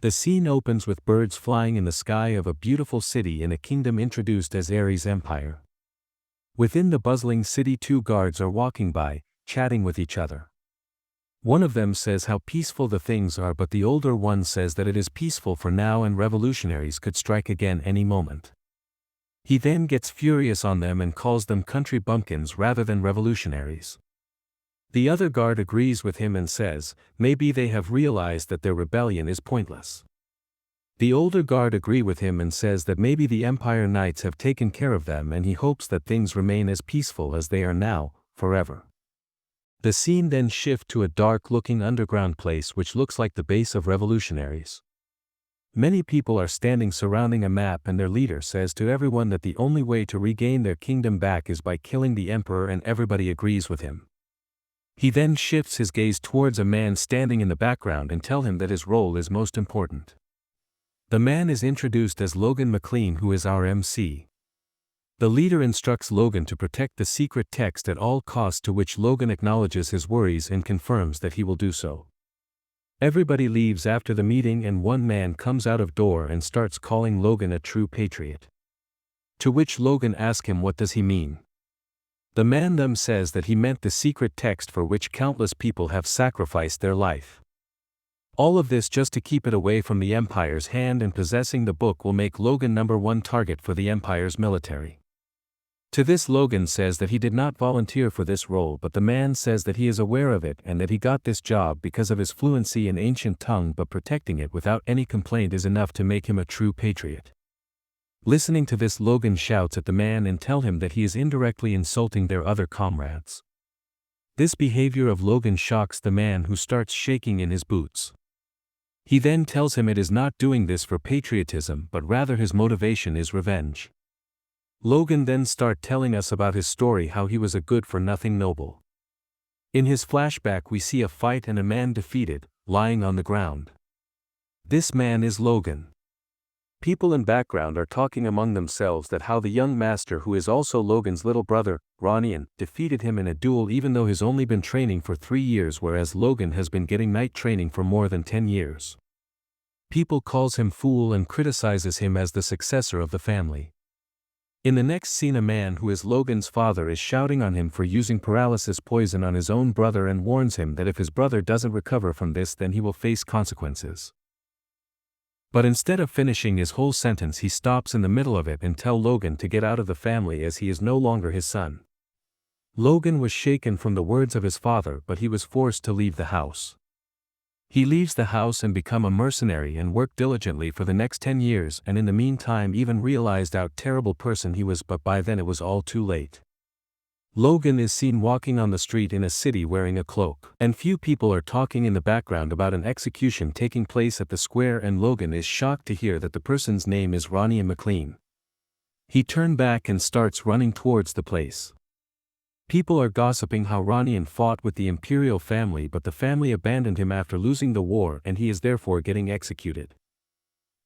The scene opens with birds flying in the sky of a beautiful city in a kingdom introduced as Ares' Empire. Within the bustling city, two guards are walking by, chatting with each other. One of them says how peaceful the things are, but the older one says that it is peaceful for now and revolutionaries could strike again any moment. He then gets furious on them and calls them country bumpkins rather than revolutionaries. The other guard agrees with him and says, maybe they have realized that their rebellion is pointless. The older guard agrees with him and says that maybe the Empire Knights have taken care of them, and he hopes that things remain as peaceful as they are now, forever. The scene then shifts to a dark-looking underground place which looks like the base of revolutionaries. Many people are standing surrounding a map, and their leader says to everyone that the only way to regain their kingdom back is by killing the emperor, and everybody agrees with him. He then shifts his gaze towards a man standing in the background and tells him that his role is most important. The man is introduced as Logan McLean, who is our MC. The leader instructs Logan to protect the secret text at all costs, to which Logan acknowledges his worries and confirms that he will do so. Everybody leaves after the meeting, and one man comes out of door and starts calling Logan a true patriot. To which Logan asks him what does he mean. The man then says that he meant the secret text for which countless people have sacrificed their life. All of this just to keep it away from the Empire's hand, and possessing the book will make Logan #1 target for the Empire's military. To this Logan says that he did not volunteer for this role, but the man says that he is aware of it and that he got this job because of his fluency in ancient tongue, but protecting it without any complaint is enough to make him a true patriot. Listening to this, Logan shouts at the man and tells him that he is indirectly insulting their other comrades. This behavior of Logan shocks the man, who starts shaking in his boots. He then tells him it is not doing this for patriotism, but rather his motivation is revenge. Logan then starts telling us about his story, how he was a good-for-nothing noble. In his flashback we see a fight and a man defeated, lying on the ground. This man is Logan. People in background are talking among themselves that how the young master, who is also Logan's little brother, Ronian, defeated him in a duel even though he's only been training for 3 years, whereas Logan has been getting night training for more than 10 years. People calls him fool and criticizes him as the successor of the family. In the next scene, a man who is Logan's father is shouting on him for using paralysis poison on his own brother and warns him that if his brother doesn't recover from this, then he will face consequences. But instead of finishing his whole sentence, he stops in the middle of it and tells Logan to get out of the family as he is no longer his son. Logan was shaken from the words of his father, but he was forced to leave the house. He leaves the house and become a mercenary and worked diligently for the next 10 years, and in the meantime even realized how terrible person he was, but by then it was all too late. Logan is seen walking on the street in a city wearing a cloak, and few people are talking in the background about an execution taking place at the square, and Logan is shocked to hear that the person's name is Ronian McLean. He turns back and starts running towards the place. People are gossiping how Ronian fought with the imperial family, but the family abandoned him after losing the war, and he is therefore getting executed.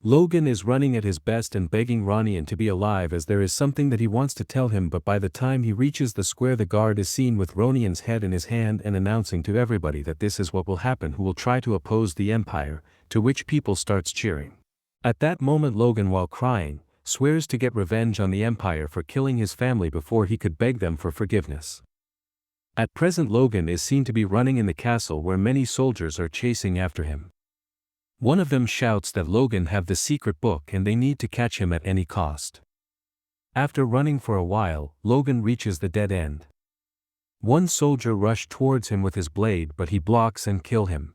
Logan is running at his best and begging Ronian to be alive, as there is something that he wants to tell him, but by the time he reaches the square, the guard is seen with Ronian's head in his hand and announcing to everybody that this is what will happen who will try to oppose the Empire, to which people starts cheering. At that moment Logan, while crying, swears to get revenge on the Empire for killing his family before he could beg them for forgiveness. At present Logan is seen to be running in the castle, where many soldiers are chasing after him. One of them shouts that Logan have the secret book and they need to catch him at any cost. After running for a while, Logan reaches the dead end. One soldier rushed towards him with his blade, but he blocks and kills him.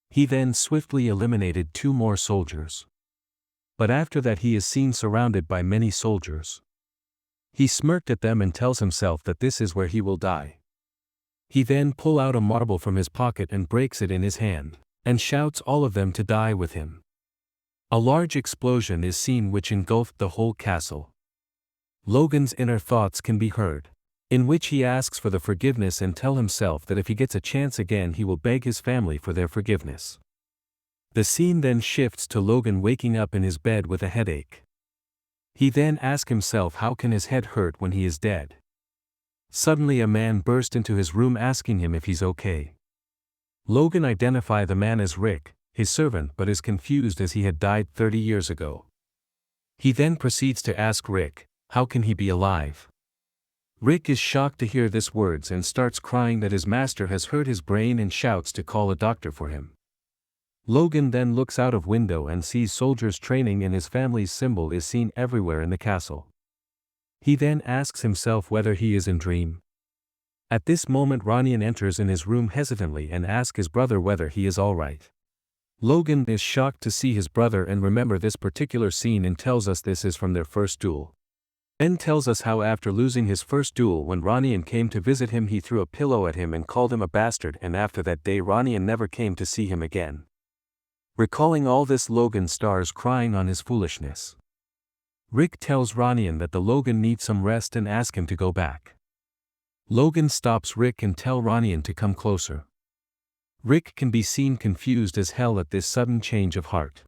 He then swiftly eliminated 2 more soldiers. But after that he is seen surrounded by many soldiers. He smirked at them and tells himself that this is where he will die. He then pulls out a marble from his pocket and breaks it in his hand, and shouts all of them to die with him. A large explosion is seen which engulfed the whole castle. Logan's inner thoughts can be heard, in which he asks for the forgiveness and tells himself that if he gets a chance again he will beg his family for their forgiveness. The scene then shifts to Logan waking up in his bed with a headache. He then asks himself how can his head hurt when he is dead. Suddenly a man burst into his room asking him if he's okay. Logan identifies the man as Rick, his servant, but is confused as he had died 30 years ago. He then proceeds to ask Rick, how can he be alive? Rick is shocked to hear these words and starts crying that his master has hurt his brain and shouts to call a doctor for him. Logan then looks out of window and sees soldiers training, and his family's symbol is seen everywhere in the castle. He then asks himself whether he is in dream. At this moment Ronian enters in his room hesitantly and asks his brother whether he is alright. Logan is shocked to see his brother and remember this particular scene and tells us this is from their first duel. Ben tells us how after losing his first duel when Ronian came to visit him he threw a pillow at him and called him a bastard, and after that day Ronian never came to see him again. Recalling all this, Logan starts crying on his foolishness. Rick tells Ronian that the Logan needs some rest and asks him to go back. Logan stops Rick and tells Ronian to come closer. Rick can be seen confused as hell at this sudden change of heart.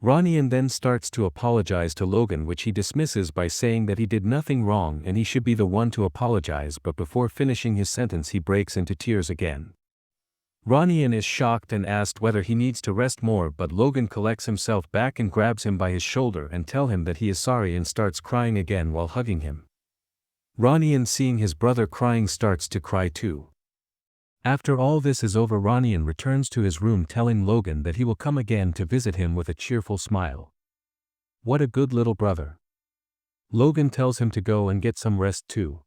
Ronian then starts to apologize to Logan, which he dismisses by saying that he did nothing wrong and he should be the one to apologize, but before finishing his sentence he breaks into tears again. Ronian is shocked and asked whether he needs to rest more, but Logan collects himself back and grabs him by his shoulder and tells him that he is sorry and starts crying again while hugging him. Ronian, seeing his brother crying, starts to cry too. After all this is over, Ronian returns to his room telling Logan that he will come again to visit him with a cheerful smile. What a good little brother. Logan tells him to go and get some rest too.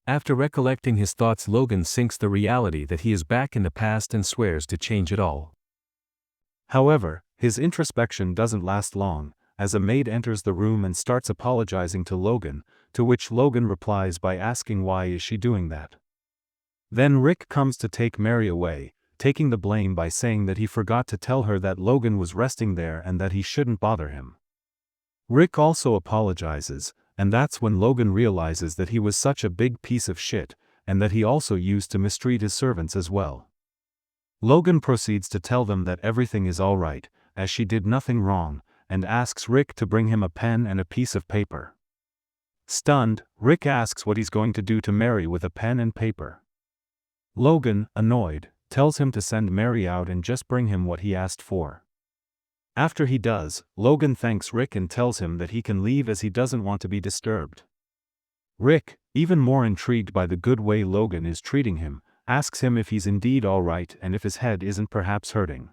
After recollecting his thoughts, Logan sinks the reality that he is back in the past and swears to change it all. However, his introspection doesn't last long, as a maid enters the room and starts apologizing to Logan, to which Logan replies by asking why is she doing that. Then Rick comes to take Mary away, taking the blame by saying that he forgot to tell her that Logan was resting there and that he shouldn't bother him. Rick also apologizes, and that's when Logan realizes that he was such a big piece of shit, and that he also used to mistreat his servants as well. Logan proceeds to tell them that everything is alright, as she did nothing wrong, and asks Rick to bring him a pen and a piece of paper. Stunned, Rick asks what he's going to do to Mary with a pen and paper. Logan, annoyed, tells him to send Mary out and just bring him what he asked for. After he does, Logan thanks Rick and tells him that he can leave as he doesn't want to be disturbed. Rick, even more intrigued by the good way Logan is treating him, asks him if he's indeed alright and if his head isn't perhaps hurting.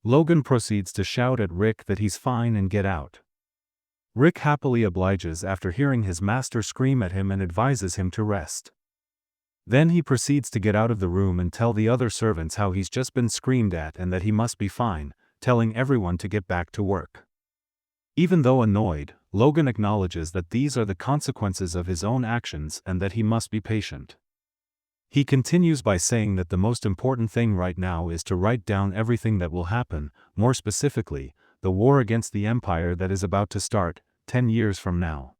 Logan proceeds to shout at Rick that he's fine and get out. Rick happily obliges after hearing his master scream at him and advises him to rest. Then he proceeds to get out of the room and tell the other servants how he's just been screamed at and that he must be fine, telling everyone to get back to work. Even though annoyed, Logan acknowledges that these are the consequences of his own actions and that he must be patient. He continues by saying that the most important thing right now is to write down everything that will happen, more specifically, the war against the Empire that is about to start, 10 years from now.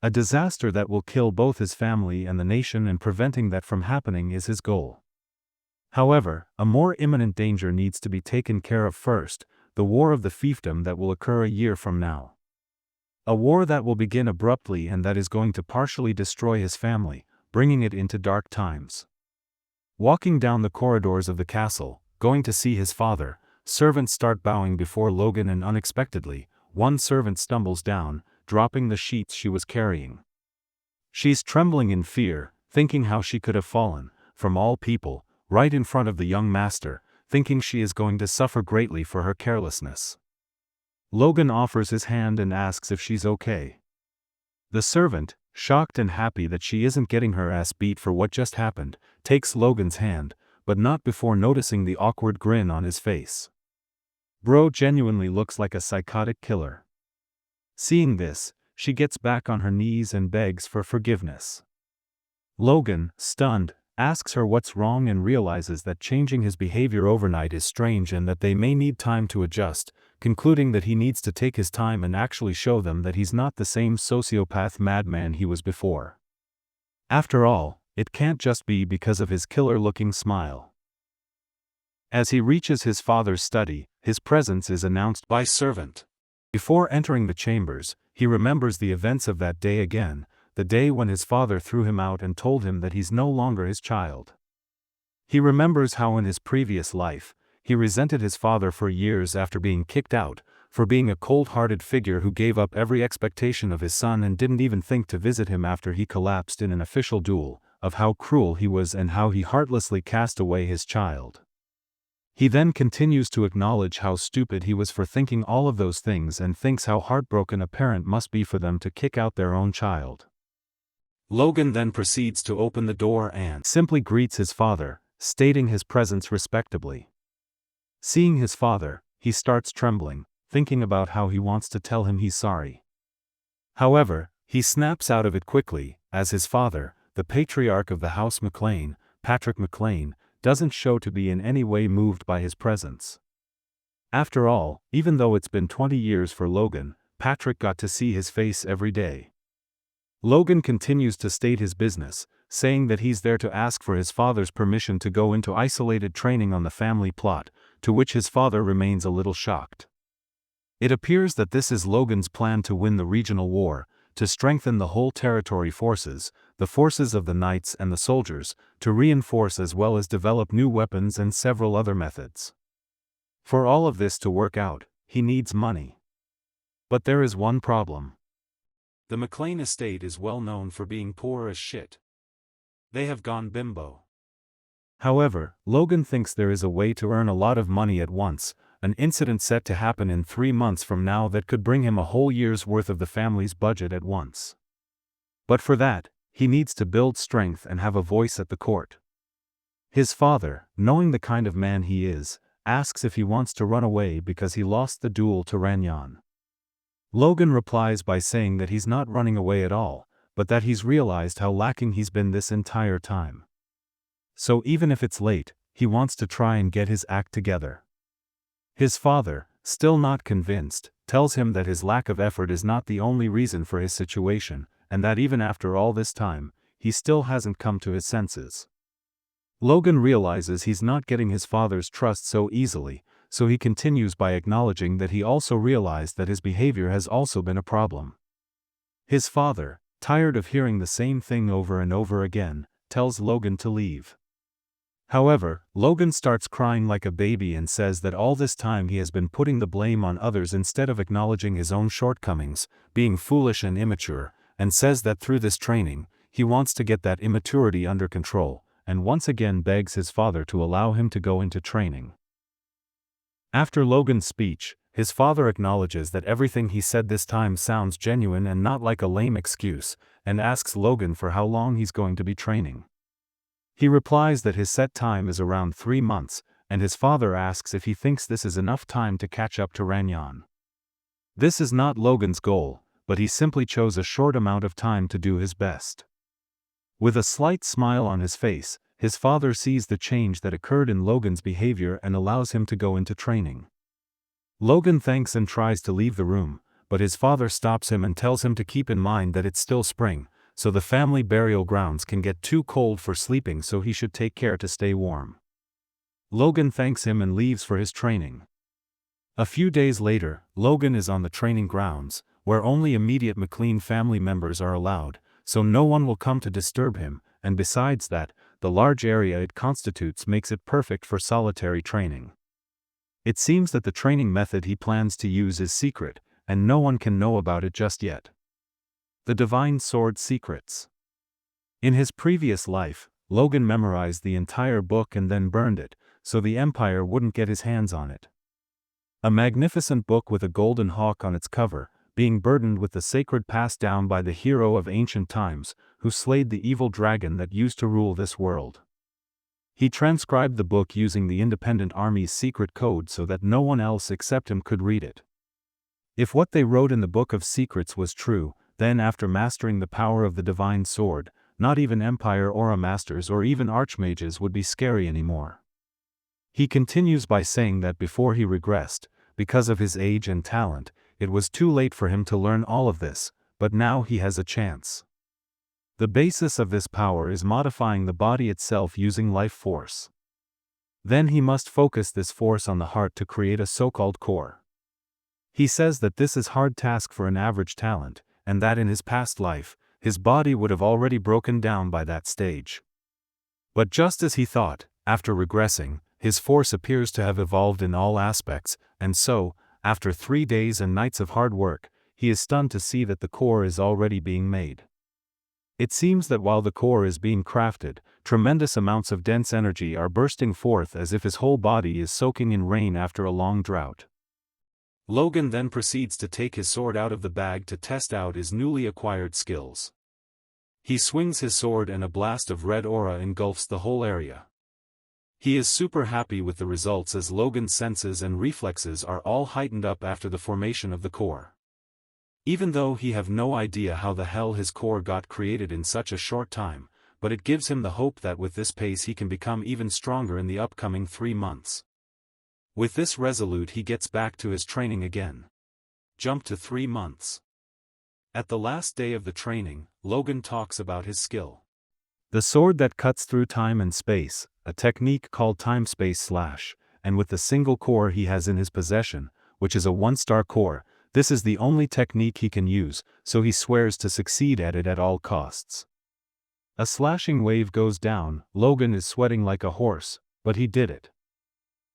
A disaster that will kill both his family and the nation, and preventing that from happening is his goal. However, a more imminent danger needs to be taken care of first, the war of the fiefdom that will occur a year from now. A war that will begin abruptly and that is going to partially destroy his family, bringing it into dark times. Walking down the corridors of the castle, going to see his father, servants start bowing before Logan, and unexpectedly, one servant stumbles down, dropping the sheets she was carrying. She's trembling in fear, thinking how she could have fallen, from all people, right in front of the young master, thinking she is going to suffer greatly for her carelessness. Logan offers his hand and asks if she's okay. The servant, shocked and happy that she isn't getting her ass beat for what just happened, takes Logan's hand, but not before noticing the awkward grin on his face. Bro genuinely looks like a psychotic killer. Seeing this, she gets back on her knees and begs for forgiveness. Logan, stunned, asks her what's wrong and realizes that changing his behavior overnight is strange and that they may need time to adjust, concluding that he needs to take his time and actually show them that he's not the same sociopath madman he was before. After all, it can't just be because of his killer-looking smile. As he reaches his father's study, his presence is announced by servant. Before entering the chambers, he remembers the events of that day again, the day when his father threw him out and told him that he's no longer his child. He remembers how in his previous life, he resented his father for years after being kicked out, for being a cold-hearted figure who gave up every expectation of his son and didn't even think to visit him after he collapsed in an official duel, of how cruel he was and how he heartlessly cast away his child. He then continues to acknowledge how stupid he was for thinking all of those things and thinks how heartbroken a parent must be for them to kick out their own child. Logan then proceeds to open the door and simply greets his father, stating his presence respectably. Seeing his father, he starts trembling, thinking about how he wants to tell him he's sorry. However, he snaps out of it quickly, as his father, the patriarch of the House McLean, Patrick McLean, doesn't show to be in any way moved by his presence. After all, even though it's been 20 years for Logan, Patrick got to see his face every day. Logan continues to state his business, saying that he's there to ask for his father's permission to go into isolated training on the family plot, to which his father remains a little shocked. It appears that this is Logan's plan to win the regional war, to strengthen the whole territory forces, the forces of the knights and the soldiers, to reinforce as well as develop new weapons and several other methods. For all of this to work out, he needs money. But there is one problem. The McLean estate is well known for being poor as shit. They have gone bimbo. However, Logan thinks there is a way to earn a lot of money at once, an incident set to happen in 3 months from now that could bring him a whole year's worth of the family's budget at once. But for that, he needs to build strength and have a voice at the court. His father, knowing the kind of man he is, asks if he wants to run away because he lost the duel to Ranyan. Logan replies by saying that he's not running away at all, but that he's realized how lacking he's been this entire time. So even if it's late, he wants to try and get his act together. His father, still not convinced, tells him that his lack of effort is not the only reason for his situation, and that even after all this time, he still hasn't come to his senses. Logan realizes he's not getting his father's trust so easily, so he continues by acknowledging that he also realized that his behavior has also been a problem. His father, tired of hearing the same thing over and over again, tells Logan to leave. However, Logan starts crying like a baby and says that all this time he has been putting the blame on others instead of acknowledging his own shortcomings, being foolish and immature, and says that through this training, he wants to get that immaturity under control, and once again begs his father to allow him to go into training. After Logan's speech, his father acknowledges that everything he said this time sounds genuine and not like a lame excuse, and asks Logan for how long he's going to be training. He replies that his set time is around 3 months, and his father asks if he thinks this is enough time to catch up to Ranyan. This is not Logan's goal, but he simply chose a short amount of time to do his best. With a slight smile on his face, his father sees the change that occurred in Logan's behavior and allows him to go into training. Logan thanks and tries to leave the room, but his father stops him and tells him to keep in mind that it's still spring, so the family burial grounds can get too cold for sleeping, so he should take care to stay warm. Logan thanks him and leaves for his training. A few days later, Logan is on the training grounds, where only immediate McLean family members are allowed, so no one will come to disturb him, and besides that, the large area it constitutes makes it perfect for solitary training. It seems that the training method he plans to use is secret, and no one can know about it just yet. The Divine Sword Secrets. In his previous life, Logan memorized the entire book and then burned it, so the Empire wouldn't get his hands on it. A magnificent book with a golden hawk on its cover, being burdened with the sacred passed down by the hero of ancient times, who slayed the evil dragon that used to rule this world. He transcribed the book using the Independent Army's secret code so that no one else except him could read it. If what they wrote in the Book of Secrets was true, then after mastering the power of the Divine Sword, not even Empire Aura Masters or even Archmages would be scary anymore. He continues by saying that before he regressed, because of his age and talent, it was too late for him to learn all of this, but now he has a chance. The basis of this power is modifying the body itself using life force. Then he must focus this force on the heart to create a so-called core. He says that this is hard task for an average talent, and that in his past life, his body would have already broken down by that stage. But just as he thought, after regressing, His force appears to have evolved in all aspects, and so, after 3 days and nights of hard work, he is stunned to see that the core is already being made. It seems that while the core is being crafted, tremendous amounts of dense energy are bursting forth as if his whole body is soaking in rain after a long drought. Logan then proceeds to take his sword out of the bag to test out his newly acquired skills. He swings his sword and a blast of red aura engulfs the whole area. He is super happy with the results as Logan's senses and reflexes are all heightened up after the formation of the core. Even though he have no idea how the hell his core got created in such a short time, but it gives him the hope that with this pace he can become even stronger in the upcoming 3 months. With this resolute he gets back to his training again. Jump to 3 months. At the last day of the training, Logan talks about his skill. The sword that cuts through time and space, a technique called time-space slash, and with the single core he has in his possession, which is a 1-star core, this is the only technique he can use, so he swears to succeed at it at all costs. A slashing wave goes down, Logan is sweating like a horse, but he did it.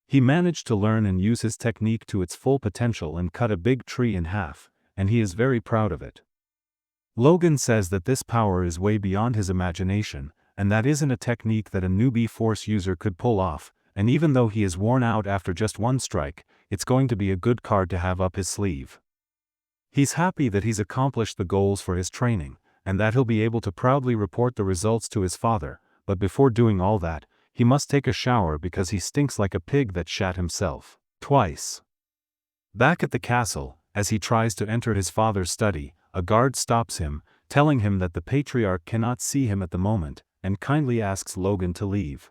He managed to learn and use his technique to its full potential and cut a big tree in half, and he is very proud of it. Logan says that this power is way beyond his imagination, and that isn't a technique that a newbie Force user could pull off, and even though he is worn out after just one strike, it's going to be a good card to have up his sleeve. He's happy that he's accomplished the goals for his training, and that he'll be able to proudly report the results to his father, but before doing all that, he must take a shower because he stinks like a pig that shat himself twice. Back at the castle, as he tries to enter his father's study, a guard stops him, telling him that the patriarch cannot see him at the moment, and kindly asks Logan to leave.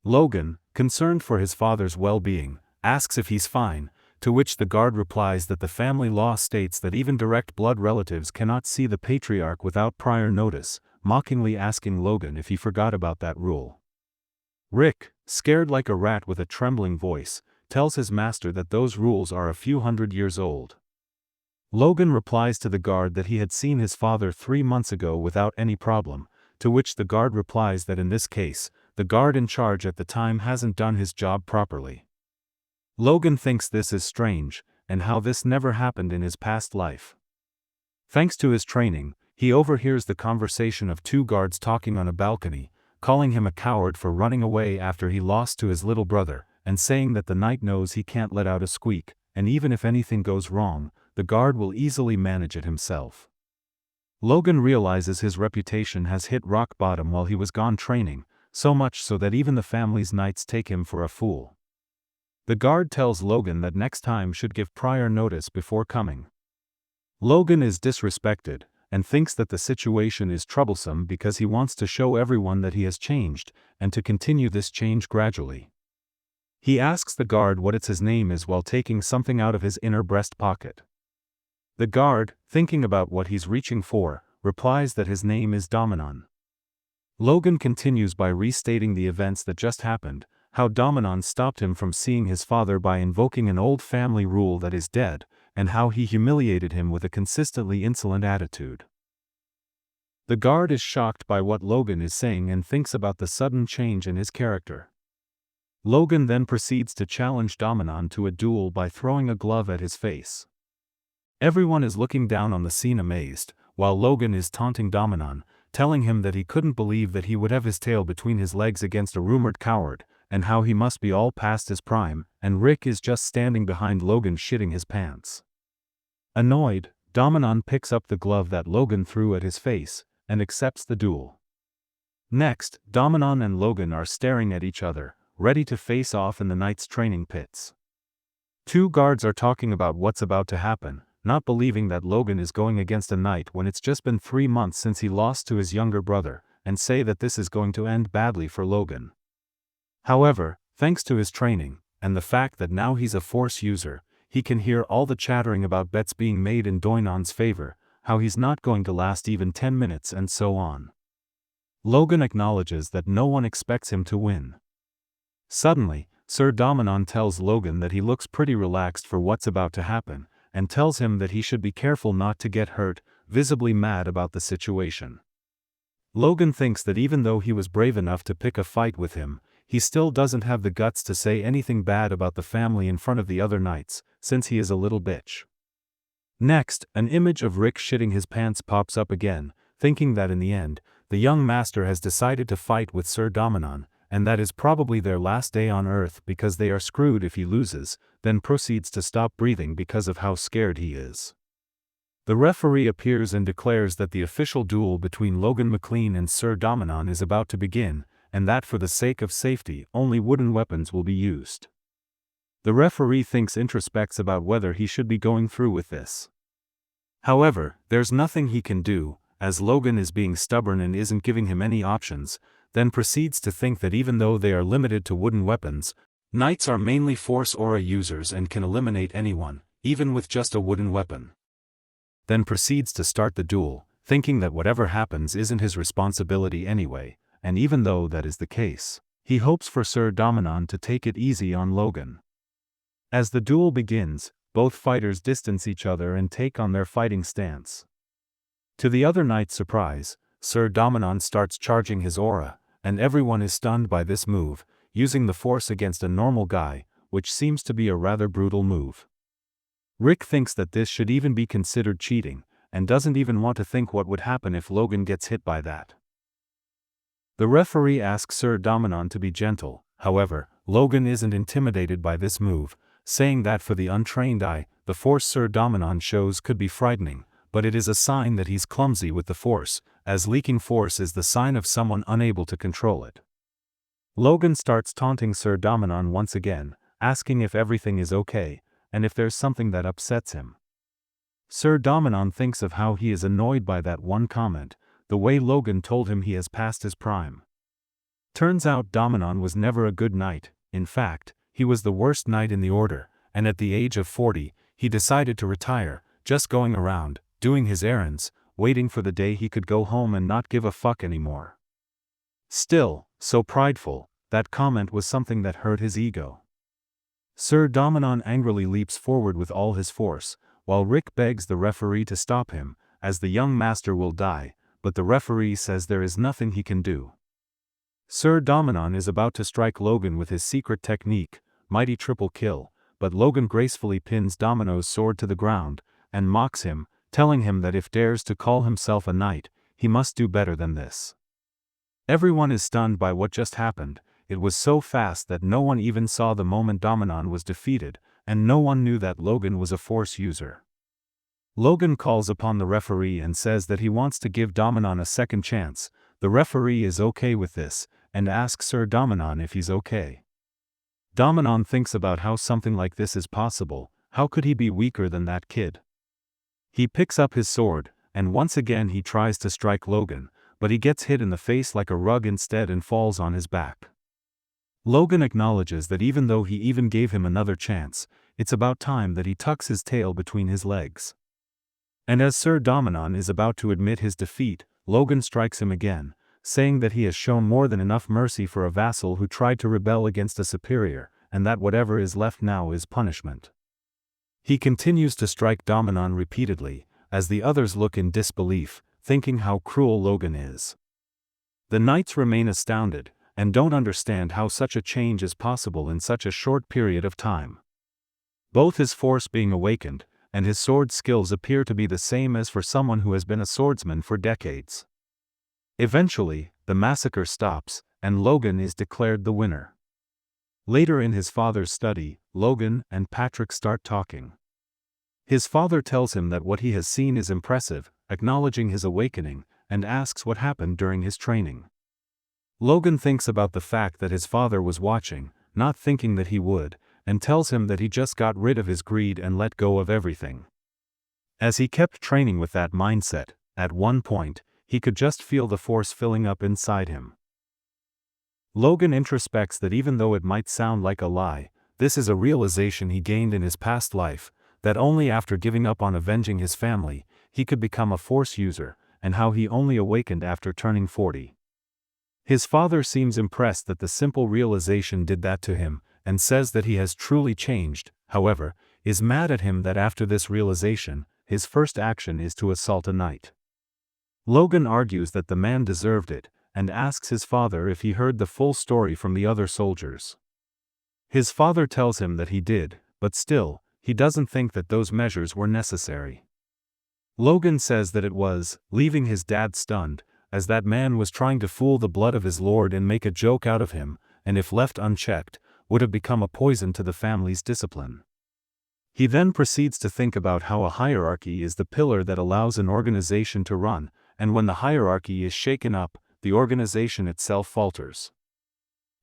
Logan, concerned for his father's well-being, asks if he's fine, to which the guard replies that the family law states that even direct blood relatives cannot see the patriarch without prior notice, mockingly asking Logan if he forgot about that rule. Rick, scared like a rat with a trembling voice, tells his master that those rules are a few hundred years old. Logan replies to the guard that he had seen his father 3 months ago without any problem, to which the guard replies that in this case, the guard in charge at the time hasn't done his job properly. Logan thinks this is strange, and how this never happened in his past life. Thanks to his training, he overhears the conversation of 2 guards talking on a balcony, calling him a coward for running away after he lost to his little brother, and saying that the knight knows he can't let out a squeak, and even if anything goes wrong, the guard will easily manage it himself. Logan realizes his reputation has hit rock bottom while he was gone training, so much so that even the family's knights take him for a fool. The guard tells Logan that next time should give prior notice before coming. Logan is disrespected, and thinks that the situation is troublesome because he wants to show everyone that he has changed, and to continue this change gradually. He asks the guard what his name is while taking something out of his inner breast pocket. The guard, thinking about what he's reaching for, replies that his name is Dominon. Logan continues by restating the events that just happened, how Dominon stopped him from seeing his father by invoking an old family rule that is dead, and how he humiliated him with a consistently insolent attitude. The guard is shocked by what Logan is saying and thinks about the sudden change in his character. Logan then proceeds to challenge Dominon to a duel by throwing a glove at his face. Everyone is looking down on the scene amazed, while Logan is taunting Dominon, telling him that he couldn't believe that he would have his tail between his legs against a rumored coward, and how he must be all past his prime, and Rick is just standing behind Logan shitting his pants. Annoyed, Dominon picks up the glove that Logan threw at his face, and accepts the duel. Next, Dominon and Logan are staring at each other, ready to face off in the knight's training pits. 2 guards are talking about what's about to happen, not believing that Logan is going against a knight when it's just been 3 months since he lost to his younger brother, and say that this is going to end badly for Logan. However, thanks to his training, and the fact that now he's a Force user, he can hear all the chattering about bets being made in Doinon's favor, how he's not going to last even 10 minutes and so on. Logan acknowledges that no one expects him to win. Suddenly, Sir Dominon tells Logan that he looks pretty relaxed for what's about to happen, and tells him that he should be careful not to get hurt, visibly mad about the situation. Logan thinks that even though he was brave enough to pick a fight with him, he still doesn't have the guts to say anything bad about the family in front of the other knights, since he is a little bitch. Next, an image of Rick shitting his pants pops up again, thinking that in the end, the young master has decided to fight with Sir Dominon, and that is probably their last day on Earth because they are screwed if he loses, then proceeds to stop breathing because of how scared he is. The referee appears and declares that the official duel between Logan McLean and Sir Dominon is about to begin, and that for the sake of safety, only wooden weapons will be used. The referee thinks introspects about whether he should be going through with this. However, there's nothing he can do, as Logan is being stubborn and isn't giving him any options, then proceeds to think that even though they are limited to wooden weapons, knights are mainly force aura users and can eliminate anyone, even with just a wooden weapon. Then proceeds to start the duel, thinking that whatever happens isn't his responsibility anyway, and even though that is the case, he hopes for Sir Dominon to take it easy on Logan. As the duel begins, both fighters distance each other and take on their fighting stance. To the other knight's surprise, Sir Dominon starts charging his aura, and everyone is stunned by this move, using the force against a normal guy, which seems to be a rather brutal move. Rick thinks that this should even be considered cheating, and doesn't even want to think what would happen if Logan gets hit by that. The referee asks Sir Dominon to be gentle, however, Logan isn't intimidated by this move, saying that for the untrained eye, the force Sir Dominon shows could be frightening, but it is a sign that he's clumsy with the force, as leaking force is the sign of someone unable to control it. Logan starts taunting Sir Dominon once again, asking if everything is okay, and if there's something that upsets him. Sir Dominon thinks of how he is annoyed by that one comment, the way Logan told him he has passed his prime. Turns out Dominon was never a good knight, in fact, he was the worst knight in the order, and at the age of 40, he decided to retire, just going around, doing his errands, waiting for the day he could go home and not give a fuck anymore. Still, so prideful, that comment was something that hurt his ego. Sir Dominon angrily leaps forward with all his force, while Rick begs the referee to stop him, as the young master will die, but the referee says there is nothing he can do. Sir Dominon is about to strike Logan with his secret technique, Mighty Triple Kill, but Logan gracefully pins Domino's sword to the ground, and mocks him, telling him that if dares to call himself a knight, he must do better than this. Everyone is stunned by what just happened. It was so fast that no one even saw the moment Dominon was defeated, and no one knew that Logan was a force user. Logan calls upon the referee and says that he wants to give Dominon a second chance. The referee is okay with this, and asks Sir Dominon if he's okay. Dominon thinks about how something like this is possible. How could he be weaker than that kid? He picks up his sword, and once again he tries to strike Logan, but he gets hit in the face like a rug instead and falls on his back. Logan acknowledges that even though he even gave him another chance, it's about time that he tucks his tail between his legs. And as Sir Dominon is about to admit his defeat, Logan strikes him again, saying that he has shown more than enough mercy for a vassal who tried to rebel against a superior, and that whatever is left now is punishment. He continues to strike Dominon repeatedly, as the others look in disbelief, thinking how cruel Logan is. The knights remain astounded, and don't understand how such a change is possible in such a short period of time. Both his force being awakened, and his sword skills appear to be the same as for someone who has been a swordsman for decades. Eventually, the massacre stops, and Logan is declared the winner. Later in his father's study, Logan and Patrick start talking. His father tells him that what he has seen is impressive, acknowledging his awakening, and asks what happened during his training. Logan thinks about the fact that his father was watching, not thinking that he would, and tells him that he just got rid of his greed and let go of everything. As he kept training with that mindset, at one point, he could just feel the force filling up inside him. Logan introspects that even though it might sound like a lie, this is a realization he gained in his past life, that only after giving up on avenging his family, he could become a force user, and how he only awakened after turning 40. His father seems impressed that the simple realization did that to him, and says that he has truly changed, however, is mad at him that after this realization, his first action is to assault a knight. Logan argues that the man deserved it, and asks his father if he heard the full story from the other soldiers. His father tells him that he did, but still, he doesn't think that those measures were necessary. Logan says that it was, leaving his dad stunned, as that man was trying to fool the blood of his lord and make a joke out of him, and if left unchecked, would have become a poison to the family's discipline. He then proceeds to think about how a hierarchy is the pillar that allows an organization to run, and when the hierarchy is shaken up, the organization itself falters.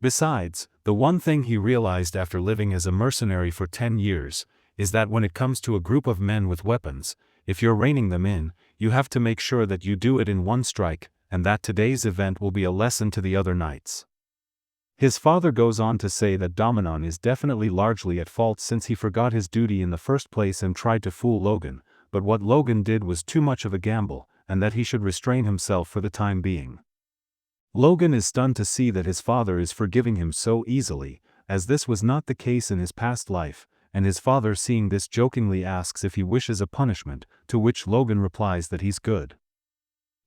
Besides, the one thing he realized after living as a mercenary for 10 years, is that when it comes to a group of men with weapons, if you're reining them in, you have to make sure that you do it in one strike, and that today's event will be a lesson to the other knights. His father goes on to say that Dominon is definitely largely at fault since he forgot his duty in the first place and tried to fool Logan, but what Logan did was too much of a gamble, and that he should restrain himself for the time being. Logan is stunned to see that his father is forgiving him so easily, as this was not the case in his past life, and his father seeing this jokingly asks if he wishes a punishment, to which Logan replies that he's good.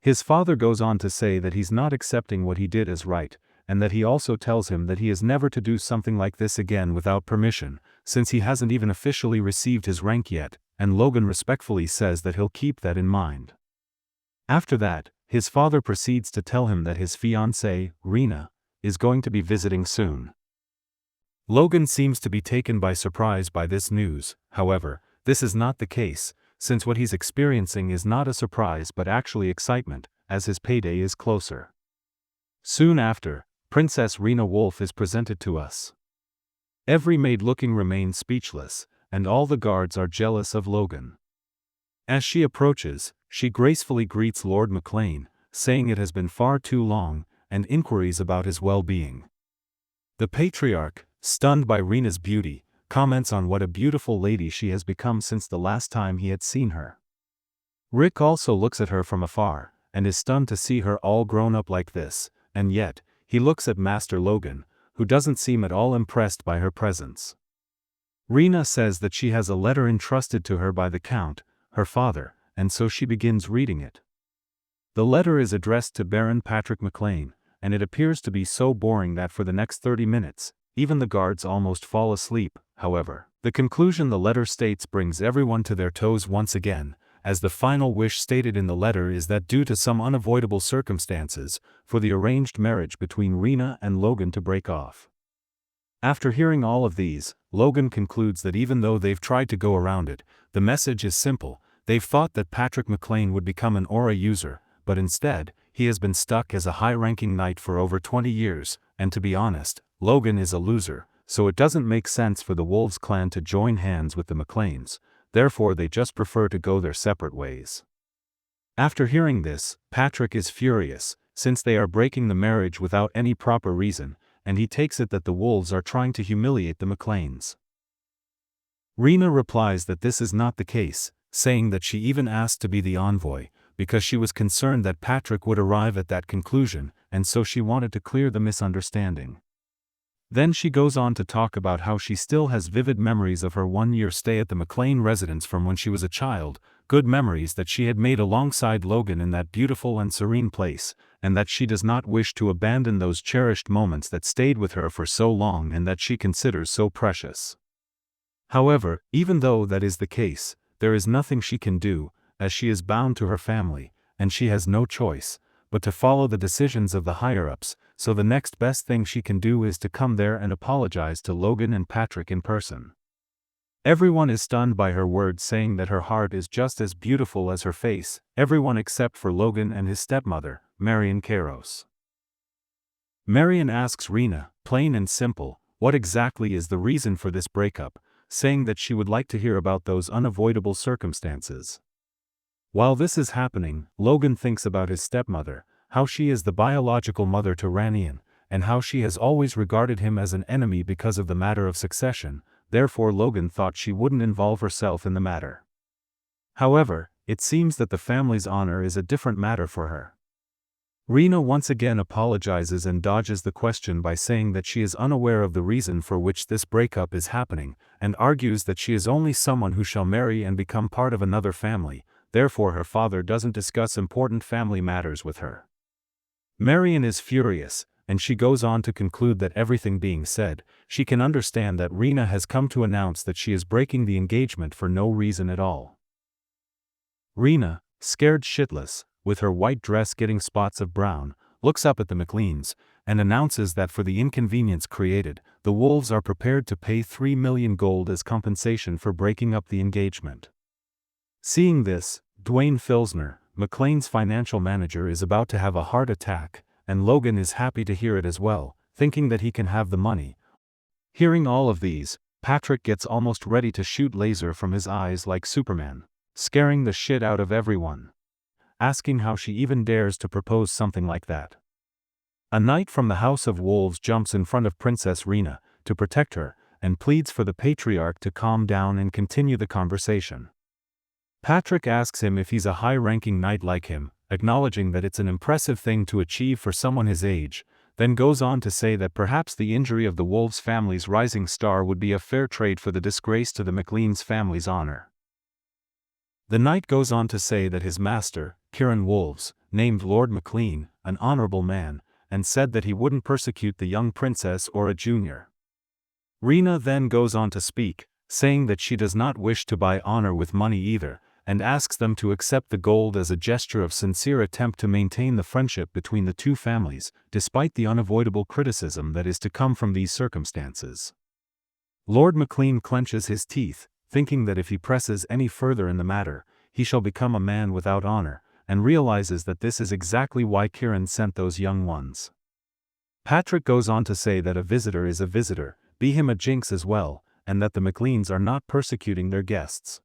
His father goes on to say that he's not accepting what he did as right, and that he also tells him that he is never to do something like this again without permission, since he hasn't even officially received his rank yet, and Logan respectfully says that he'll keep that in mind. After that, his father proceeds to tell him that his fiancée, Rena, is going to be visiting soon. Logan seems to be taken by surprise by this news. However, this is not the case, since what he's experiencing is not a surprise but actually excitement, as his payday is closer. Soon after, Princess Rena Wolf is presented to us. Every maid-looking remains speechless, and all the guards are jealous of Logan. As she approaches, she gracefully greets Lord McLean, saying it has been far too long, and inquiries about his well-being. The patriarch, stunned by Rena's beauty, comments on what a beautiful lady she has become since the last time he had seen her. Rick also looks at her from afar, and is stunned to see her all grown up like this, and yet, he looks at Master Logan, who doesn't seem at all impressed by her presence. Rena says that she has a letter entrusted to her by the Count, her father, and so she begins reading it. The letter is addressed to Baron Patrick McLean, and it appears to be so boring that for the next 30 minutes, even the guards almost fall asleep. However, the conclusion the letter states brings everyone to their toes once again, as the final wish stated in the letter is that due to some unavoidable circumstances, for the arranged marriage between Rena and Logan to break off. After hearing all of these, Logan concludes that even though they've tried to go around it, the message is simple. They've thought that Patrick McLean would become an aura user, but instead, he has been stuck as a high-ranking knight for over 20 years, and to be honest, Logan is a loser, so it doesn't make sense for the Wolves clan to join hands with the McLeans, therefore they just prefer to go their separate ways. After hearing this, Patrick is furious, since they are breaking the marriage without any proper reason, and he takes it that the Wolves are trying to humiliate the McLeans. Rena replies that this is not the case, saying that she even asked to be the envoy, because she was concerned that Patrick would arrive at that conclusion, and so she wanted to clear the misunderstanding. Then she goes on to talk about how she still has vivid memories of her one-year stay at the McLean residence from when she was a child, good memories that she had made alongside Logan in that beautiful and serene place, and that she does not wish to abandon those cherished moments that stayed with her for so long and that she considers so precious. However, even though that is the case, there is nothing she can do, as she is bound to her family, and she has no choice but to follow the decisions of the higher-ups, so the next best thing she can do is to come there and apologize to Logan and Patrick in person. Everyone is stunned by her words, saying that her heart is just as beautiful as her face, everyone except for Logan and his stepmother, Marion Kairos. Marion asks Rena, plain and simple, what exactly is the reason for this breakup, saying that she would like to hear about those unavoidable circumstances. While this is happening, Logan thinks about his stepmother, how she is the biological mother to Ranian, and how she has always regarded him as an enemy because of the matter of succession, therefore Logan thought she wouldn't involve herself in the matter. However, it seems that the family's honor is a different matter for her. Rena once again apologizes and dodges the question by saying that she is unaware of the reason for which this breakup is happening, and argues that she is only someone who shall marry and become part of another family, therefore her father doesn't discuss important family matters with her. Marion is furious, and she goes on to conclude that everything being said, she can understand that Rena has come to announce that she is breaking the engagement for no reason at all. Rena, scared shitless, with her white dress getting spots of brown, looks up at the McLeans, and announces that for the inconvenience created, the wolves are prepared to pay 3 million gold as compensation for breaking up the engagement. Seeing this, Dwayne Filsner, McLean's financial manager, is about to have a heart attack, and Logan is happy to hear it as well, thinking that he can have the money. Hearing all of these, Patrick gets almost ready to shoot laser from his eyes like Superman, scaring the shit out of everyone, asking how she even dares to propose something like that. A knight from the House of Wolves jumps in front of Princess Rena to protect her, and pleads for the patriarch to calm down and continue the conversation. Patrick asks him if he's a high-ranking knight like him, acknowledging that it's an impressive thing to achieve for someone his age, then goes on to say that perhaps the injury of the Wolves family's rising star would be a fair trade for the disgrace to the McLean's family's honor. The knight goes on to say that his master, Kieran Wolves, named Lord McLean, an honorable man, and said that he wouldn't persecute the young princess or a junior. Rena then goes on to speak, saying that she does not wish to buy honor with money either, and asks them to accept the gold as a gesture of sincere attempt to maintain the friendship between the two families, despite the unavoidable criticism that is to come from these circumstances. Lord McLean clenches his teeth, thinking that if he presses any further in the matter, he shall become a man without honor, and realizes that this is exactly why Kieran sent those young ones. Patrick goes on to say that a visitor is a visitor, be him a jinx as well, and that the McLeans are not persecuting their guests.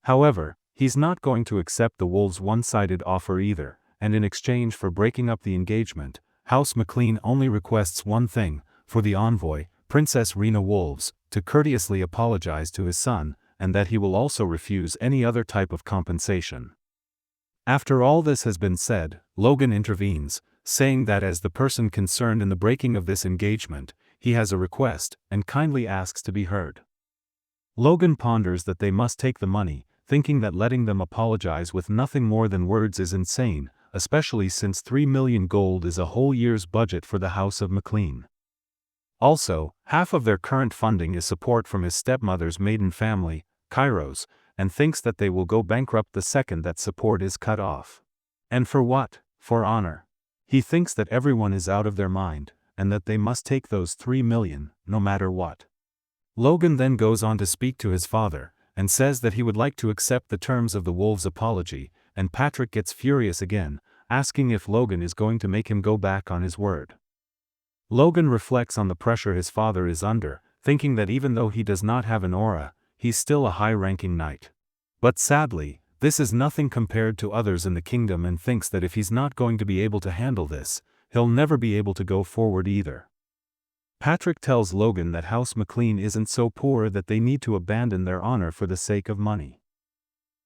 However, he's not going to accept the Wolves' one-sided offer either, and in exchange for breaking up the engagement, House McLean only requests one thing, for the envoy, Princess Rena Wolves, to courteously apologize to his son, and that he will also refuse any other type of compensation. After all this has been said, Logan intervenes, saying that as the person concerned in the breaking of this engagement, he has a request, and kindly asks to be heard. Logan ponders that they must take the money, thinking that letting them apologize with nothing more than words is insane, especially since 3 million gold is a whole year's budget for the House of McLean. Also, half of their current funding is support from his stepmother's maiden family, Kairos, and thinks that they will go bankrupt the second that support is cut off. And for what? For honor. He thinks that everyone is out of their mind, and that they must take those 3 million, no matter what. Logan then goes on to speak to his father, and says that he would like to accept the terms of the Wolves' apology, and Patrick gets furious again, asking if Logan is going to make him go back on his word. Logan reflects on the pressure his father is under, thinking that even though he does not have an aura, he's still a high-ranking knight. But sadly, this is nothing compared to others in the kingdom, and thinks that if he's not going to be able to handle this, he'll never be able to go forward either. Patrick tells Logan that House McLean isn't so poor that they need to abandon their honor for the sake of money.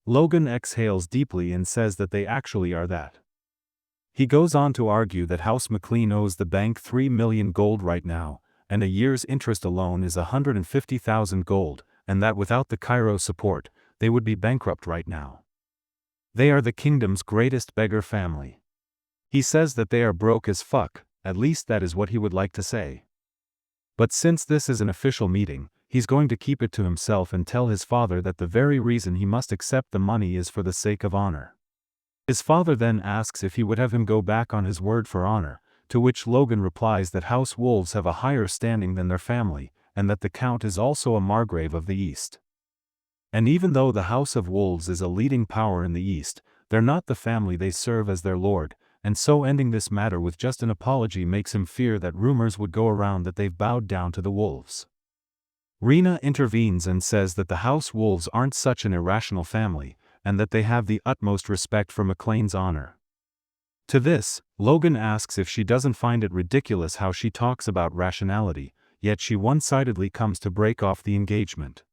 Logan exhales deeply and says that they actually are that. He goes on to argue that House McLean owes the bank 3 million gold right now, and a year's interest alone is 150,000 gold, and that without the Cairo support, they would be bankrupt right now. They are the kingdom's greatest beggar family. He says that they are broke as fuck, at least that is what he would like to say. But since this is an official meeting, he's going to keep it to himself and tell his father that the very reason he must accept the money is for the sake of honor. His father then asks if he would have him go back on his word for honor, to which Logan replies that House Wolves have a higher standing than their family, and that the Count is also a Margrave of the East. And even though the House of Wolves is a leading power in the East, they're not the family they serve as their lord, and so ending this matter with just an apology makes him fear that rumors would go around that they've bowed down to the Wolves. Rena intervenes and says that the House Wolves aren't such an irrational family, and that they have the utmost respect for McLean's honor. To this, Logan asks if she doesn't find it ridiculous how she talks about rationality, yet she one-sidedly comes to break off the engagement.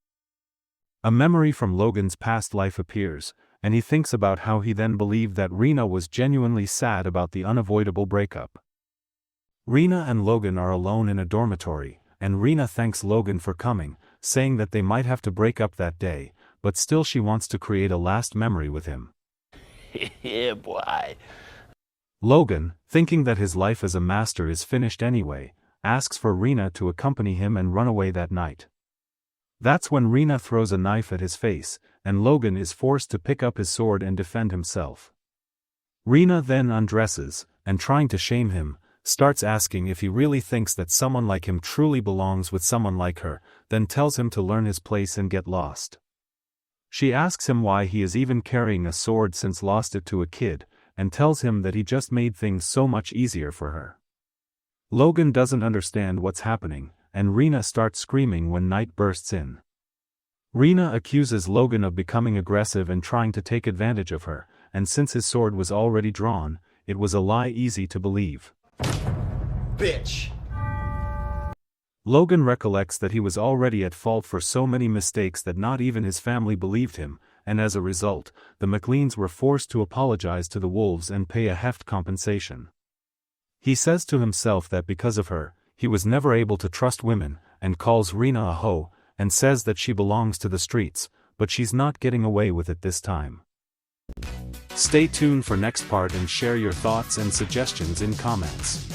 A memory from Logan's past life appears, and he thinks about how he then believed that Rena was genuinely sad about the unavoidable breakup. Rena and Logan are alone in a dormitory, and Rena thanks Logan for coming, saying that they might have to break up that day, but still she wants to create a last memory with him. Yeah, boy. Logan, thinking that his life as a master is finished anyway, asks for Rina to accompany him and run away that night. That's when Rina throws a knife at his face, and Logan is forced to pick up his sword and defend himself. Rina then undresses, and trying to shame him, starts asking if he really thinks that someone like him truly belongs with someone like her, then tells him to learn his place and get lost. She asks him why he is even carrying a sword since lost it to a kid, and tells him that he just made things so much easier for her. Logan doesn't understand what's happening, and Rina starts screaming when night bursts in. Rina accuses Logan of becoming aggressive and trying to take advantage of her, and since his sword was already drawn, it was a lie easy to believe. Bitch! Logan recollects that he was already at fault for so many mistakes that not even his family believed him, and as a result, the McLeans were forced to apologize to the wolves and pay a heft compensation. He says to himself that because of her, he was never able to trust women, and calls Rina a hoe, and says that she belongs to the streets, but she's not getting away with it this time. Stay tuned for next part and share your thoughts and suggestions in comments.